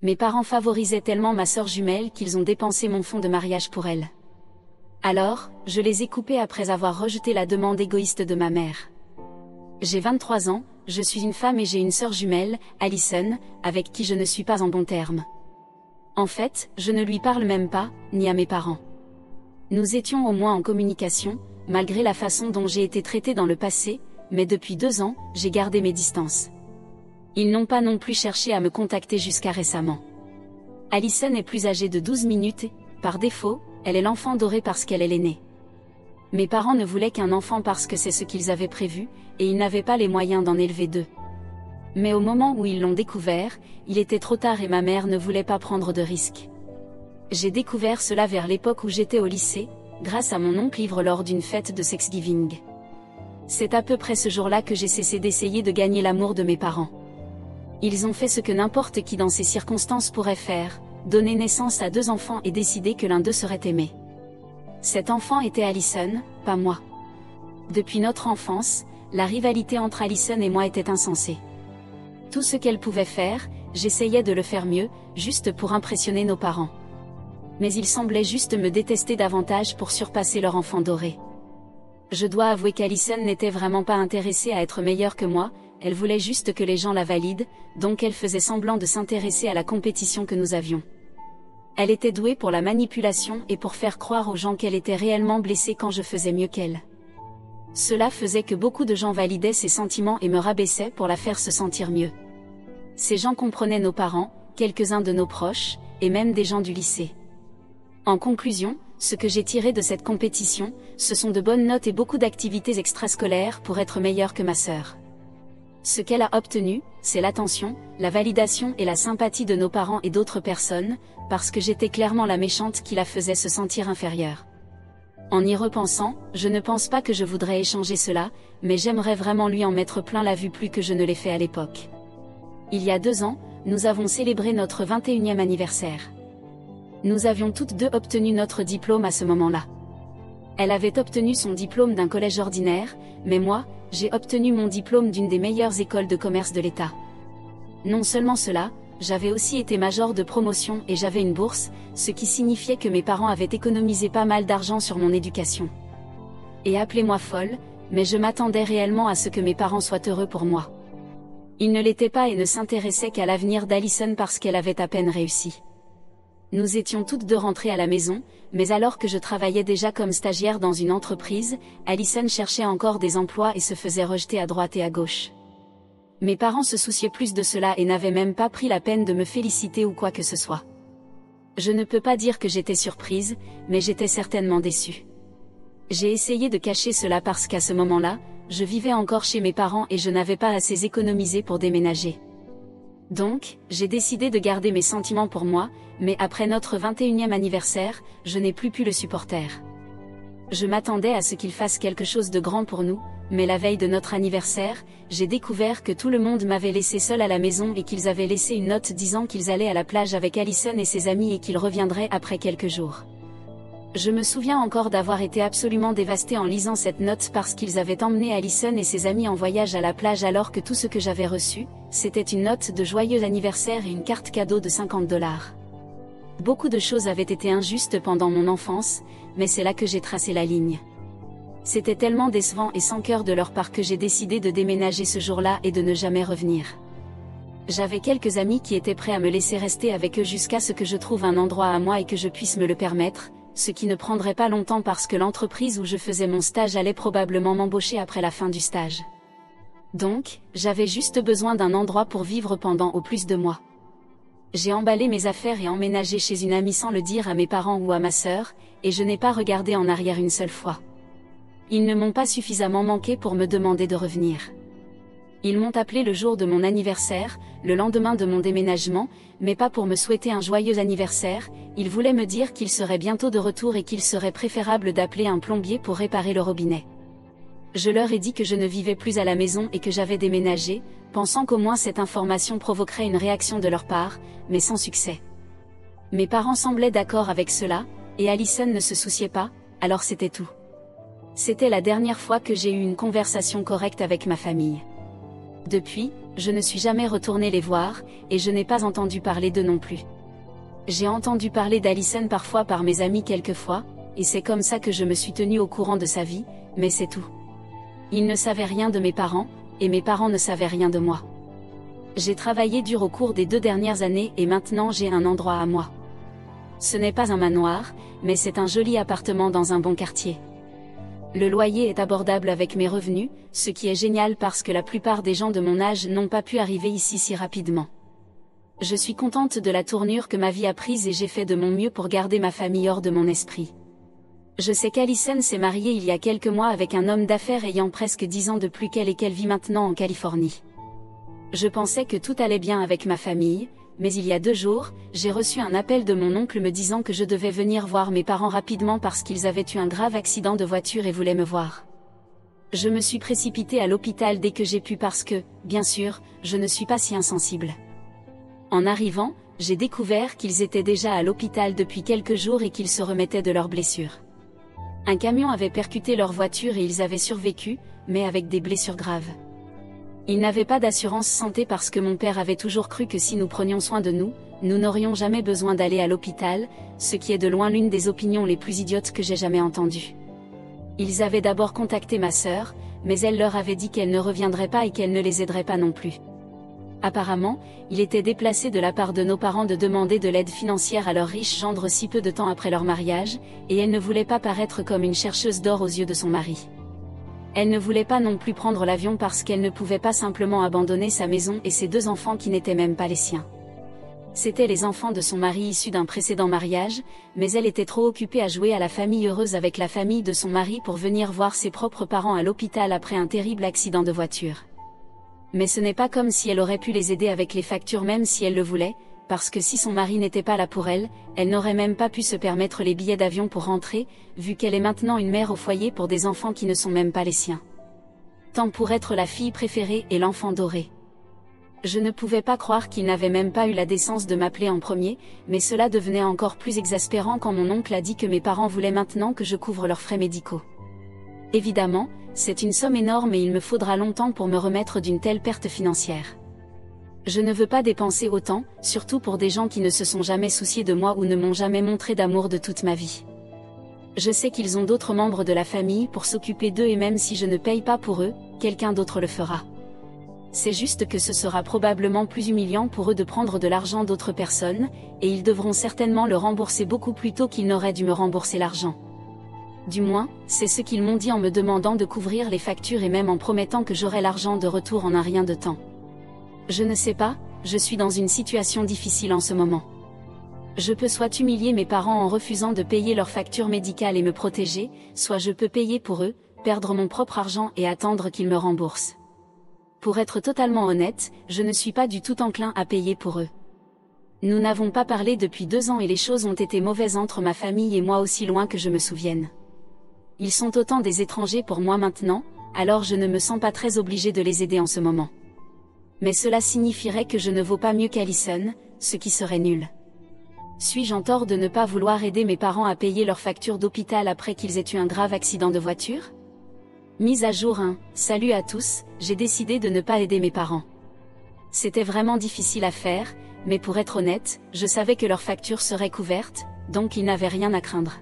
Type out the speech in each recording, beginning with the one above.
Mes parents favorisaient tellement ma sœur jumelle qu'ils ont dépensé mon fonds de mariage pour elle. Alors, je les ai coupés après avoir rejeté la demande égoïste de ma mère. J'ai 23 ans, je suis une femme et j'ai une sœur jumelle, Alison, avec qui je ne suis pas en bons termes. En fait, je ne lui parle même pas, ni à mes parents. Nous étions au moins en communication, malgré la façon dont j'ai été traitée dans le passé, mais depuis 2 ans, j'ai gardé mes distances. Ils n'ont pas non plus cherché à me contacter jusqu'à récemment. Alison est plus âgée de 12 minutes et, par défaut, elle est l'enfant doré parce qu'elle est l'aînée. Mes parents ne voulaient qu'un enfant parce que c'est ce qu'ils avaient prévu, et ils n'avaient pas les moyens d'en élever 2. Mais au moment où ils l'ont découvert, il était trop tard et ma mère ne voulait pas prendre de risques. J'ai découvert cela vers l'époque où j'étais au lycée, grâce à mon oncle ivre lors d'une fête de Thanksgiving. C'est à peu près ce jour-là que j'ai cessé d'essayer de gagner l'amour de mes parents. Ils ont fait ce que n'importe qui dans ces circonstances pourrait faire, donner naissance à 2 enfants et décider que l'un d'eux serait aimé. Cet enfant était Alison, pas moi. Depuis notre enfance, la rivalité entre Alison et moi était insensée. Tout ce qu'elle pouvait faire, j'essayais de le faire mieux, juste pour impressionner nos parents. Mais ils semblaient juste me détester davantage pour surpasser leur enfant doré. Je dois avouer qu'Alison n'était vraiment pas intéressée à être meilleure que moi, elle voulait juste que les gens la valident, donc elle faisait semblant de s'intéresser à la compétition que nous avions. Elle était douée pour la manipulation et pour faire croire aux gens qu'elle était réellement blessée quand je faisais mieux qu'elle. Cela faisait que beaucoup de gens validaient ses sentiments et me rabaissaient pour la faire se sentir mieux. Ces gens comprenaient nos parents, quelques-uns de nos proches, et même des gens du lycée. En conclusion, ce que j'ai tiré de cette compétition, ce sont de bonnes notes et beaucoup d'activités extrascolaires pour être meilleure que ma sœur. Ce qu'elle a obtenu, c'est l'attention, la validation et la sympathie de nos parents et d'autres personnes, parce que j'étais clairement la méchante qui la faisait se sentir inférieure. En y repensant, je ne pense pas que je voudrais échanger cela, mais j'aimerais vraiment lui en mettre plein la vue plus que je ne l'ai fait à l'époque. Il y a 2 ans, nous avons célébré notre 21e anniversaire. Nous avions toutes 2 obtenu notre diplôme à ce moment-là. Elle avait obtenu son diplôme d'un collège ordinaire, mais moi, j'ai obtenu mon diplôme d'une des meilleures écoles de commerce de l'État. Non seulement cela, j'avais aussi été major de promotion et j'avais une bourse, ce qui signifiait que mes parents avaient économisé pas mal d'argent sur mon éducation. Et appelez-moi folle, mais je m'attendais réellement à ce que mes parents soient heureux pour moi. Ils ne l'étaient pas et ne s'intéressaient qu'à l'avenir d'Alison parce qu'elle avait à peine réussi. Nous étions toutes 2 rentrées à la maison, mais alors que je travaillais déjà comme stagiaire dans une entreprise, Alison cherchait encore des emplois et se faisait rejeter à droite et à gauche. Mes parents se souciaient plus de cela et n'avaient même pas pris la peine de me féliciter ou quoi que ce soit. Je ne peux pas dire que j'étais surprise, mais j'étais certainement déçue. J'ai essayé de cacher cela parce qu'à ce moment-là, je vivais encore chez mes parents et je n'avais pas assez économisé pour déménager. Donc, j'ai décidé de garder mes sentiments pour moi, mais après notre 21e anniversaire, je n'ai plus pu le supporter. Je m'attendais à ce qu'il fasse quelque chose de grand pour nous, mais la veille de notre anniversaire, j'ai découvert que tout le monde m'avait laissé seule à la maison et qu'ils avaient laissé une note disant qu'ils allaient à la plage avec Alison et ses amis et qu'ils reviendraient après quelques jours. Je me souviens encore d'avoir été absolument dévastée en lisant cette note parce qu'ils avaient emmené Alison et ses amis en voyage à la plage alors que tout ce que j'avais reçu, c'était une note de joyeux anniversaire et une carte cadeau de $50. Beaucoup de choses avaient été injustes pendant mon enfance, mais c'est là que j'ai tracé la ligne. C'était tellement décevant et sans cœur de leur part que j'ai décidé de déménager ce jour-là et de ne jamais revenir. J'avais quelques amis qui étaient prêts à me laisser rester avec eux jusqu'à ce que je trouve un endroit à moi et que je puisse me le permettre, ce qui ne prendrait pas longtemps parce que l'entreprise où je faisais mon stage allait probablement m'embaucher après la fin du stage. Donc, j'avais juste besoin d'un endroit pour vivre pendant au plus 2 mois. J'ai emballé mes affaires et emménagé chez une amie sans le dire à mes parents ou à ma sœur, et je n'ai pas regardé en arrière une seule fois. Ils ne m'ont pas suffisamment manqué pour me demander de revenir. Ils m'ont appelé le jour de mon anniversaire, le lendemain de mon déménagement, mais pas pour me souhaiter un joyeux anniversaire, ils voulaient me dire qu'ils seraient bientôt de retour et qu'il serait préférable d'appeler un plombier pour réparer le robinet. Je leur ai dit que je ne vivais plus à la maison et que j'avais déménagé, pensant qu'au moins cette information provoquerait une réaction de leur part, mais sans succès. Mes parents semblaient d'accord avec cela, et Alison ne se souciait pas, alors c'était tout. C'était la dernière fois que j'ai eu une conversation correcte avec ma famille. Depuis, je ne suis jamais retournée les voir, et je n'ai pas entendu parler d'eux non plus. J'ai entendu parler d'Allison parfois par mes amis quelquefois, et c'est comme ça que je me suis tenue au courant de sa vie, mais c'est tout. Ils ne savaient rien de mes parents, et mes parents ne savaient rien de moi. J'ai travaillé dur au cours des 2 dernières années et maintenant j'ai un endroit à moi. Ce n'est pas un manoir, mais c'est un joli appartement dans un bon quartier. Le loyer est abordable avec mes revenus, ce qui est génial parce que la plupart des gens de mon âge n'ont pas pu arriver ici si rapidement. Je suis contente de la tournure que ma vie a prise et j'ai fait de mon mieux pour garder ma famille hors de mon esprit. Je sais qu'Allison s'est mariée il y a quelques mois avec un homme d'affaires ayant presque 10 ans de plus qu'elle et qu'elle vit maintenant en Californie. Je pensais que tout allait bien avec ma famille, mais il y a 2 jours, j'ai reçu un appel de mon oncle me disant que je devais venir voir mes parents rapidement parce qu'ils avaient eu un grave accident de voiture et voulaient me voir. Je me suis précipitée à l'hôpital dès que j'ai pu parce que, bien sûr, je ne suis pas si insensible. En arrivant, j'ai découvert qu'ils étaient déjà à l'hôpital depuis quelques jours et qu'ils se remettaient de leurs blessures. Un camion avait percuté leur voiture et ils avaient survécu, mais avec des blessures graves. Ils n'avaient pas d'assurance santé parce que mon père avait toujours cru que si nous prenions soin de nous, nous n'aurions jamais besoin d'aller à l'hôpital, ce qui est de loin l'une des opinions les plus idiotes que j'ai jamais entendues. Ils avaient d'abord contacté ma sœur, mais elle leur avait dit qu'elle ne reviendrait pas et qu'elle ne les aiderait pas non plus. Apparemment, il était déplacé de la part de nos parents de demander de l'aide financière à leur riche gendre si peu de temps après leur mariage, et elle ne voulait pas paraître comme une chercheuse d'or aux yeux de son mari. Elle ne voulait pas non plus prendre l'avion parce qu'elle ne pouvait pas simplement abandonner sa maison et ses 2 enfants qui n'étaient même pas les siens. C'étaient les enfants de son mari issus d'un précédent mariage, mais elle était trop occupée à jouer à la famille heureuse avec la famille de son mari pour venir voir ses propres parents à l'hôpital après un terrible accident de voiture. Mais ce n'est pas comme si elle aurait pu les aider avec les factures même si elle le voulait, parce que si son mari n'était pas là pour elle, elle n'aurait même pas pu se permettre les billets d'avion pour rentrer, vu qu'elle est maintenant une mère au foyer pour des enfants qui ne sont même pas les siens. Tant pour être la fille préférée et l'enfant doré. Je ne pouvais pas croire qu'il n'avait même pas eu la décence de m'appeler en premier, mais cela devenait encore plus exaspérant quand mon oncle a dit que mes parents voulaient maintenant que je couvre leurs frais médicaux. Évidemment, c'est une somme énorme et il me faudra longtemps pour me remettre d'une telle perte financière. Je ne veux pas dépenser autant, surtout pour des gens qui ne se sont jamais souciés de moi ou ne m'ont jamais montré d'amour de toute ma vie. Je sais qu'ils ont d'autres membres de la famille pour s'occuper d'eux et même si je ne paye pas pour eux, quelqu'un d'autre le fera. C'est juste que ce sera probablement plus humiliant pour eux de prendre de l'argent d'autres personnes, et ils devront certainement le rembourser beaucoup plus tôt qu'ils n'auraient dû me rembourser l'argent. Du moins, c'est ce qu'ils m'ont dit en me demandant de couvrir les factures et même en promettant que j'aurais l'argent de retour en un rien de temps. Je ne sais pas, je suis dans une situation difficile en ce moment. Je peux soit humilier mes parents en refusant de payer leurs factures médicales et me protéger, soit je peux payer pour eux, perdre mon propre argent et attendre qu'ils me remboursent. Pour être totalement honnête, je ne suis pas du tout enclin à payer pour eux. Nous n'avons pas parlé depuis 2 ans et les choses ont été mauvaises entre ma famille et moi aussi loin que je me souvienne. Ils sont autant des étrangers pour moi maintenant, alors je ne me sens pas très obligée de les aider en ce moment. Mais cela signifierait que je ne vaux pas mieux qu'Allison, ce qui serait nul. Suis-je en tort de ne pas vouloir aider mes parents à payer leurs factures d'hôpital après qu'ils aient eu un grave accident de voiture? Mise à jour 1, salut à tous, j'ai décidé de ne pas aider mes parents. C'était vraiment difficile à faire, mais pour être honnête, je savais que leurs factures seraient couvertes, donc ils n'avaient rien à craindre.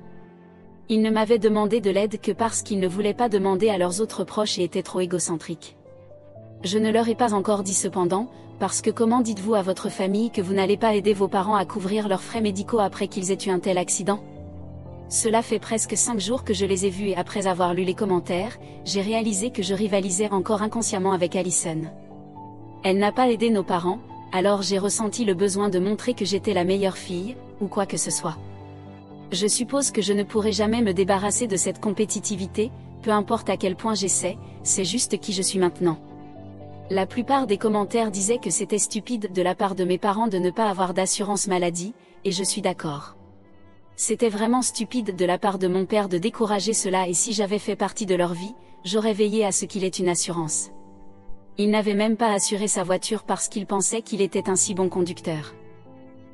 Ils ne m'avaient demandé de l'aide que parce qu'ils ne voulaient pas demander à leurs autres proches et étaient trop égocentriques. Je ne leur ai pas encore dit cependant, parce que comment dites-vous à votre famille que vous n'allez pas aider vos parents à couvrir leurs frais médicaux après qu'ils aient eu un tel accident? Cela fait presque 5 jours que je les ai vus et après avoir lu les commentaires, j'ai réalisé que je rivalisais encore inconsciemment avec Allison. Elle n'a pas aidé nos parents, alors j'ai ressenti le besoin de montrer que j'étais la meilleure fille, ou quoi que ce soit. Je suppose que je ne pourrai jamais me débarrasser de cette compétitivité, peu importe à quel point j'essaie, c'est juste qui je suis maintenant. La plupart des commentaires disaient que c'était stupide de la part de mes parents de ne pas avoir d'assurance maladie, et je suis d'accord. C'était vraiment stupide de la part de mon père de décourager cela et si j'avais fait partie de leur vie, j'aurais veillé à ce qu'il ait une assurance. Il n'avait même pas assuré sa voiture parce qu'il pensait qu'il était un si bon conducteur.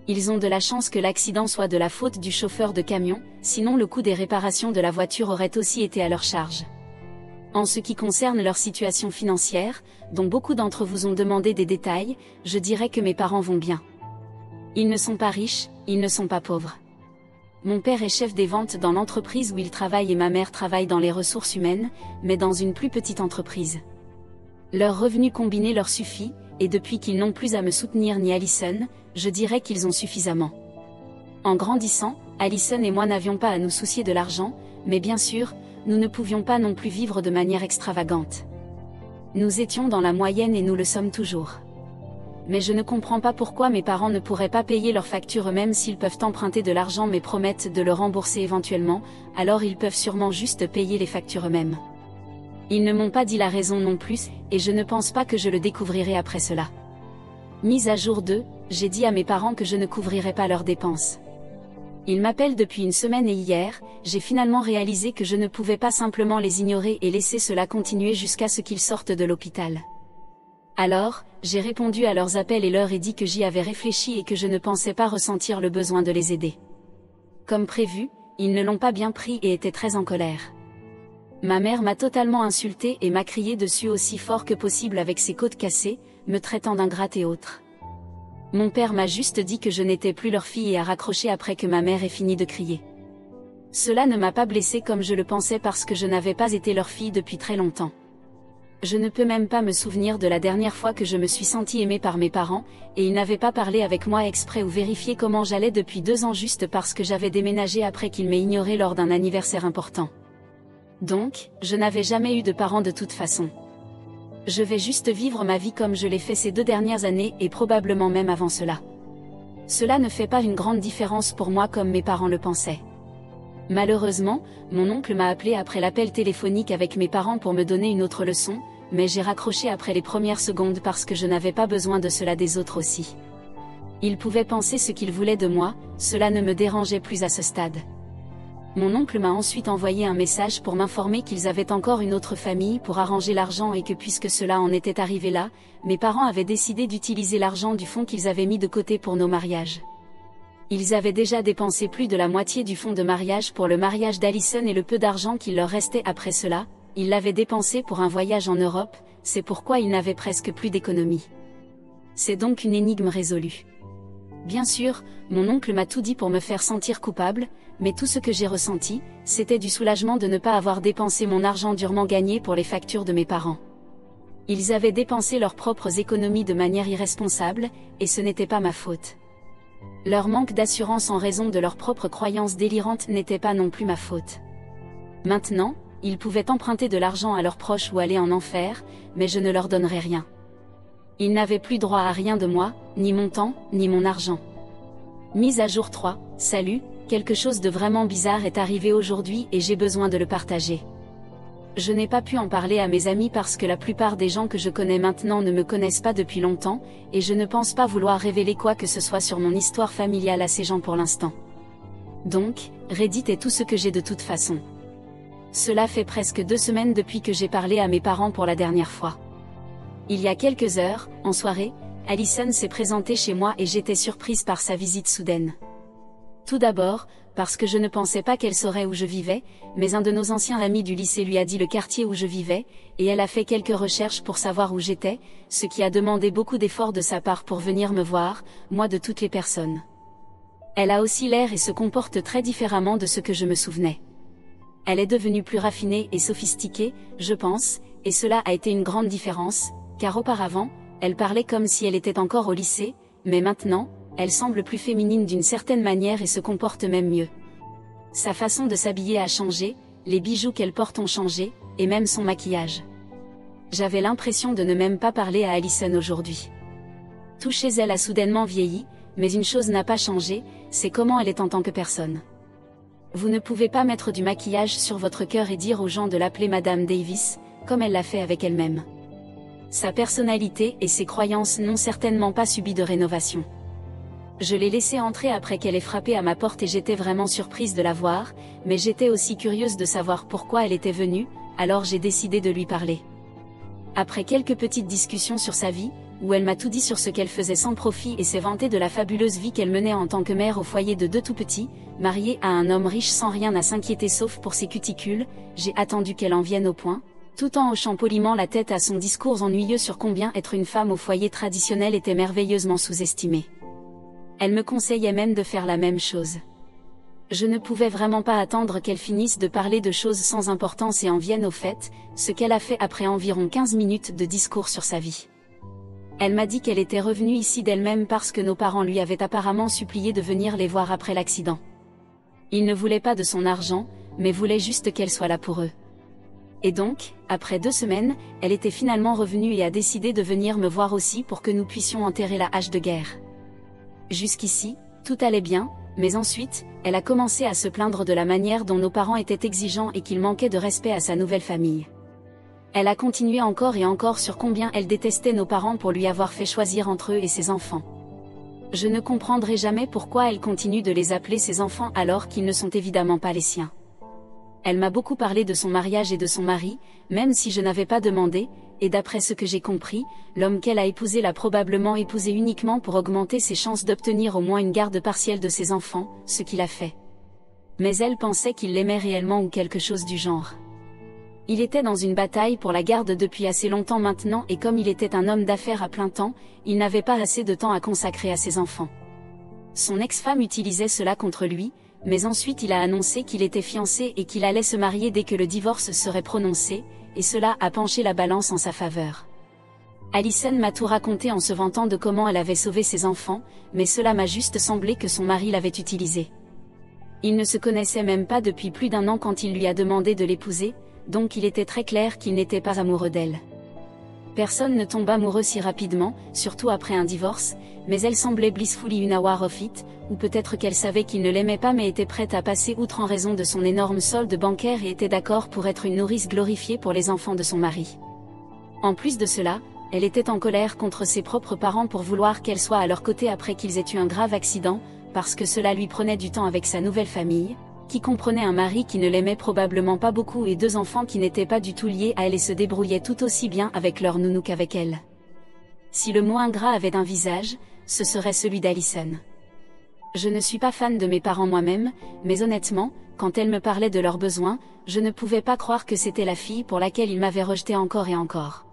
Ils ont de la chance que l'accident soit de la faute du chauffeur de camion, sinon le coût des réparations de la voiture aurait aussi été à leur charge. En ce qui concerne leur situation financière, dont beaucoup d'entre vous ont demandé des détails, je dirais que mes parents vont bien. Ils ne sont pas riches, ils ne sont pas pauvres. Mon père est chef des ventes dans l'entreprise où il travaille et ma mère travaille dans les ressources humaines, mais dans une plus petite entreprise. Leur revenu combiné leur suffit, et depuis qu'ils n'ont plus à me soutenir ni Allison, je dirais qu'ils ont suffisamment. En grandissant, Allison et moi n'avions pas à nous soucier de l'argent, mais bien sûr, nous ne pouvions pas non plus vivre de manière extravagante. Nous étions dans la moyenne et nous le sommes toujours. Mais je ne comprends pas pourquoi mes parents ne pourraient pas payer leurs factures eux-mêmes s'ils peuvent emprunter de l'argent mais promettent de le rembourser éventuellement, alors ils peuvent sûrement juste payer les factures eux-mêmes. Ils ne m'ont pas dit la raison non plus, et je ne pense pas que je le découvrirai après cela. Mise à jour 2, j'ai dit à mes parents que je ne couvrirais pas leurs dépenses. Ils m'appellent depuis une semaine et hier, j'ai finalement réalisé que je ne pouvais pas simplement les ignorer et laisser cela continuer jusqu'à ce qu'ils sortent de l'hôpital. Alors, j'ai répondu à leurs appels et leur ai dit que j'y avais réfléchi et que je ne pensais pas ressentir le besoin de les aider. Comme prévu, ils ne l'ont pas bien pris et étaient très en colère. Ma mère m'a totalement insultée et m'a crié dessus aussi fort que possible avec ses côtes cassées, me traitant d'ingrate et autres. Mon père m'a juste dit que je n'étais plus leur fille et a raccroché après que ma mère ait fini de crier. Cela ne m'a pas blessée comme je le pensais parce que je n'avais pas été leur fille depuis très longtemps. Je ne peux même pas me souvenir de la dernière fois que je me suis sentie aimée par mes parents, et ils n'avaient pas parlé avec moi exprès ou vérifié comment j'allais depuis 2 ans juste parce que j'avais déménagé après qu'ils m'aient ignorée lors d'un anniversaire important. Donc, je n'avais jamais eu de parents de toute façon. Je vais juste vivre ma vie comme je l'ai fait ces 2 dernières années et probablement même avant cela. Cela ne fait pas une grande différence pour moi comme mes parents le pensaient. Malheureusement, mon oncle m'a appelé après l'appel téléphonique avec mes parents pour me donner une autre leçon, mais j'ai raccroché après les premières secondes parce que je n'avais pas besoin de cela des autres aussi. Ils pouvaient penser ce qu'ils voulaient de moi, cela ne me dérangeait plus à ce stade. Mon oncle m'a ensuite envoyé un message pour m'informer qu'ils avaient encore une autre famille pour arranger l'argent et que puisque cela en était arrivé là, mes parents avaient décidé d'utiliser l'argent du fonds qu'ils avaient mis de côté pour nos mariages. Ils avaient déjà dépensé plus de la moitié du fonds de mariage pour le mariage d'Allison et le peu d'argent qu'il leur restait après cela, ils l'avaient dépensé pour un voyage en Europe, c'est pourquoi ils n'avaient presque plus d'économie. C'est donc une énigme résolue. Bien sûr, mon oncle m'a tout dit pour me faire sentir coupable, mais tout ce que j'ai ressenti, c'était du soulagement de ne pas avoir dépensé mon argent durement gagné pour les factures de mes parents. Ils avaient dépensé leurs propres économies de manière irresponsable, et ce n'était pas ma faute. Leur manque d'assurance en raison de leurs propres croyances délirantes n'était pas non plus ma faute. Maintenant, ils pouvaient emprunter de l'argent à leurs proches ou aller en enfer, mais je ne leur donnerais rien. Ils n'avaient plus droit à rien de moi, ni mon temps, ni mon argent. Mise à jour 3, salut, quelque chose de vraiment bizarre est arrivé aujourd'hui et j'ai besoin de le partager. Je n'ai pas pu en parler à mes amis parce que la plupart des gens que je connais maintenant ne me connaissent pas depuis longtemps, et je ne pense pas vouloir révéler quoi que ce soit sur mon histoire familiale à ces gens pour l'instant. Donc, Reddit est tout ce que j'ai de toute façon. Cela fait presque 2 semaines depuis que j'ai parlé à mes parents pour la dernière fois. Il y a quelques heures, en soirée, Allison s'est présentée chez moi et j'étais surprise par sa visite soudaine. Tout d'abord, parce que je ne pensais pas qu'elle saurait où je vivais, mais un de nos anciens amis du lycée lui a dit le quartier où je vivais, et elle a fait quelques recherches pour savoir où j'étais, ce qui a demandé beaucoup d'efforts de sa part pour venir me voir, moi de toutes les personnes. Elle a aussi l'air et se comporte très différemment de ce que je me souvenais. Elle est devenue plus raffinée et sophistiquée, je pense, et cela a été une grande différence, car auparavant, elle parlait comme si elle était encore au lycée, mais maintenant, elle semble plus féminine d'une certaine manière et se comporte même mieux. Sa façon de s'habiller a changé, les bijoux qu'elle porte ont changé, et même son maquillage. J'avais l'impression de ne même pas parler à Allison aujourd'hui. Tout chez elle a soudainement vieilli, mais une chose n'a pas changé, c'est comment elle est en tant que personne. Vous ne pouvez pas mettre du maquillage sur votre cœur et dire aux gens de l'appeler Madame Davis, comme elle l'a fait avec elle-même. Sa personnalité et ses croyances n'ont certainement pas subi de rénovation. Je l'ai laissée entrer après qu'elle ait frappé à ma porte et j'étais vraiment surprise de la voir, mais j'étais aussi curieuse de savoir pourquoi elle était venue, alors j'ai décidé de lui parler. Après quelques petites discussions sur sa vie, où elle m'a tout dit sur ce qu'elle faisait sans profit et s'est vantée de la fabuleuse vie qu'elle menait en tant que mère au foyer de 2 tout-petits, mariée à un homme riche sans rien à s'inquiéter sauf pour ses cuticules, j'ai attendu qu'elle en vienne au point, tout en hochant poliment la tête à son discours ennuyeux sur combien être une femme au foyer traditionnel était merveilleusement sous-estimé. Elle me conseillait même de faire la même chose. Je ne pouvais vraiment pas attendre qu'elle finisse de parler de choses sans importance et en vienne au fait, ce qu'elle a fait après environ 15 minutes de discours sur sa vie. Elle m'a dit qu'elle était revenue ici d'elle-même parce que nos parents lui avaient apparemment supplié de venir les voir après l'accident. Ils ne voulaient pas de son argent, mais voulaient juste qu'elle soit là pour eux. Et donc, après 2 semaines, elle était finalement revenue et a décidé de venir me voir aussi pour que nous puissions enterrer la hache de guerre. Jusqu'ici, tout allait bien, mais ensuite, elle a commencé à se plaindre de la manière dont nos parents étaient exigeants et qu'il manquait de respect à sa nouvelle famille. Elle a continué encore et encore sur combien elle détestait nos parents pour lui avoir fait choisir entre eux et ses enfants. Je ne comprendrai jamais pourquoi elle continue de les appeler ses enfants alors qu'ils ne sont évidemment pas les siens. Elle m'a beaucoup parlé de son mariage et de son mari, même si je n'avais pas demandé, et d'après ce que j'ai compris, l'homme qu'elle a épousé l'a probablement épousé uniquement pour augmenter ses chances d'obtenir au moins une garde partielle de ses enfants, ce qu'il a fait. Mais elle pensait qu'il l'aimait réellement ou quelque chose du genre. Il était dans une bataille pour la garde depuis assez longtemps maintenant et comme il était un homme d'affaires à plein temps, il n'avait pas assez de temps à consacrer à ses enfants. Son ex-femme utilisait cela contre lui, mais ensuite il a annoncé qu'il était fiancé et qu'il allait se marier dès que le divorce serait prononcé, et cela a penché la balance en sa faveur. Alison m'a tout raconté en se vantant de comment elle avait sauvé ses enfants, mais cela m'a juste semblé que son mari l'avait utilisé. Ils ne se connaissaient même pas depuis plus d'1 an quand il lui a demandé de l'épouser, donc il était très clair qu'il n'était pas amoureux d'elle. Personne ne tombe amoureux si rapidement, surtout après un divorce, mais elle semblait blissfully unaware of it, ou peut-être qu'elle savait qu'il ne l'aimait pas mais était prête à passer outre en raison de son énorme solde bancaire et était d'accord pour être une nourrice glorifiée pour les enfants de son mari. En plus de cela, elle était en colère contre ses propres parents pour vouloir qu'elle soit à leur côté après qu'ils aient eu un grave accident, parce que cela lui prenait du temps avec sa nouvelle famille, qui comprenait un mari qui ne l'aimait probablement pas beaucoup et 2 enfants qui n'étaient pas du tout liés à elle et se débrouillaient tout aussi bien avec leur nounou qu'avec elle. Si le mot ingrat avait un visage, ce serait celui d'Alison. Je ne suis pas fan de mes parents moi-même, mais honnêtement, quand elle me parlait de leurs besoins, je ne pouvais pas croire que c'était la fille pour laquelle ils m'avaient rejeté encore et encore.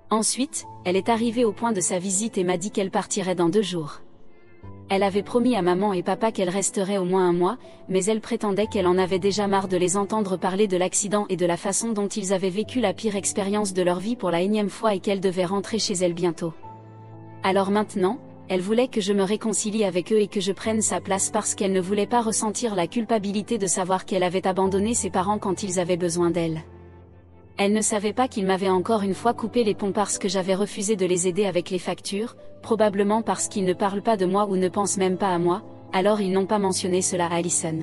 Ensuite, elle est arrivée au point de sa visite et m'a dit qu'elle partirait dans 2 jours. Elle avait promis à maman et papa qu'elle resterait au moins 1 mois, mais elle prétendait qu'elle en avait déjà marre de les entendre parler de l'accident et de la façon dont ils avaient vécu la pire expérience de leur vie pour la 1e fois et qu'elle devait rentrer chez elle bientôt. Alors maintenant, elle voulait que je me réconcilie avec eux et que je prenne sa place parce qu'elle ne voulait pas ressentir la culpabilité de savoir qu'elle avait abandonné ses parents quand ils avaient besoin d'elle. Elle ne savait pas qu'ils m'avaient encore une fois coupé les ponts parce que j'avais refusé de les aider avec les factures, probablement parce qu'ils ne parlent pas de moi ou ne pensent même pas à moi, alors ils n'ont pas mentionné cela à Alison.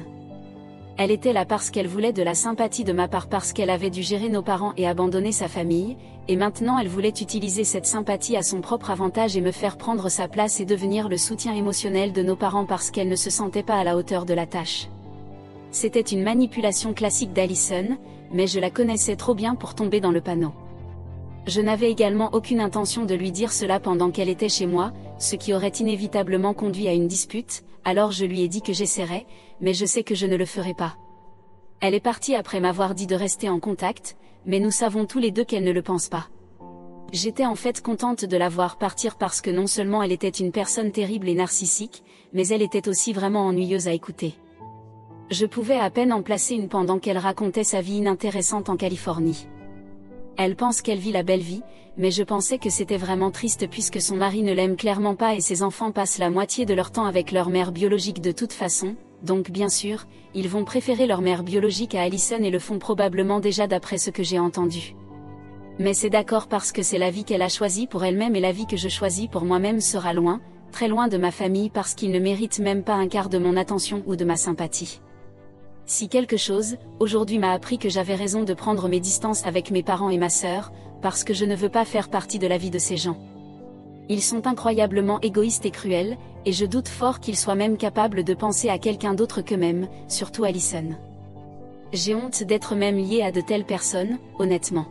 Elle était là parce qu'elle voulait de la sympathie de ma part parce qu'elle avait dû gérer nos parents et abandonner sa famille, et maintenant elle voulait utiliser cette sympathie à son propre avantage et me faire prendre sa place et devenir le soutien émotionnel de nos parents parce qu'elle ne se sentait pas à la hauteur de la tâche. C'était une manipulation classique d'Alison, mais je la connaissais trop bien pour tomber dans le panneau. Je n'avais également aucune intention de lui dire cela pendant qu'elle était chez moi, ce qui aurait inévitablement conduit à une dispute, alors je lui ai dit que j'essaierais, mais je sais que je ne le ferai pas. Elle est partie après m'avoir dit de rester en contact, mais nous savons tous les deux qu'elle ne le pense pas. J'étais en fait contente de la voir partir parce que non seulement elle était une personne terrible et narcissique, mais elle était aussi vraiment ennuyeuse à écouter. Je pouvais à peine en placer une pendant qu'elle racontait sa vie inintéressante en Californie. Elle pense qu'elle vit la belle vie, mais je pensais que c'était vraiment triste puisque son mari ne l'aime clairement pas et ses enfants passent la moitié de leur temps avec leur mère biologique de toute façon, donc bien sûr, ils vont préférer leur mère biologique à Alison et le font probablement déjà d'après ce que j'ai entendu. Mais c'est d'accord parce que c'est la vie qu'elle a choisie pour elle-même et la vie que je choisis pour moi-même sera loin, très loin de ma famille parce qu'ils ne méritent même pas un quart de mon attention ou de ma sympathie. Si quelque chose, aujourd'hui m'a appris que j'avais raison de prendre mes distances avec mes parents et ma sœur, parce que je ne veux pas faire partie de la vie de ces gens. Ils sont incroyablement égoïstes et cruels, et je doute fort qu'ils soient même capables de penser à quelqu'un d'autre qu'eux-mêmes, surtout Alison. J'ai honte d'être même liée à de telles personnes, honnêtement.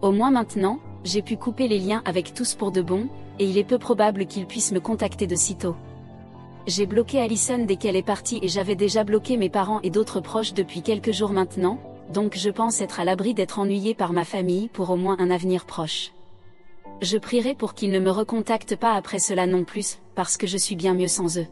Au moins maintenant, j'ai pu couper les liens avec tous pour de bon, et il est peu probable qu'ils puissent me contacter de sitôt. J'ai bloqué Alison dès qu'elle est partie et j'avais déjà bloqué mes parents et d'autres proches depuis quelques jours maintenant, donc je pense être à l'abri d'être ennuyée par ma famille pour au moins un avenir proche. Je prierai pour qu'ils ne me recontactent pas après cela non plus, parce que je suis bien mieux sans eux.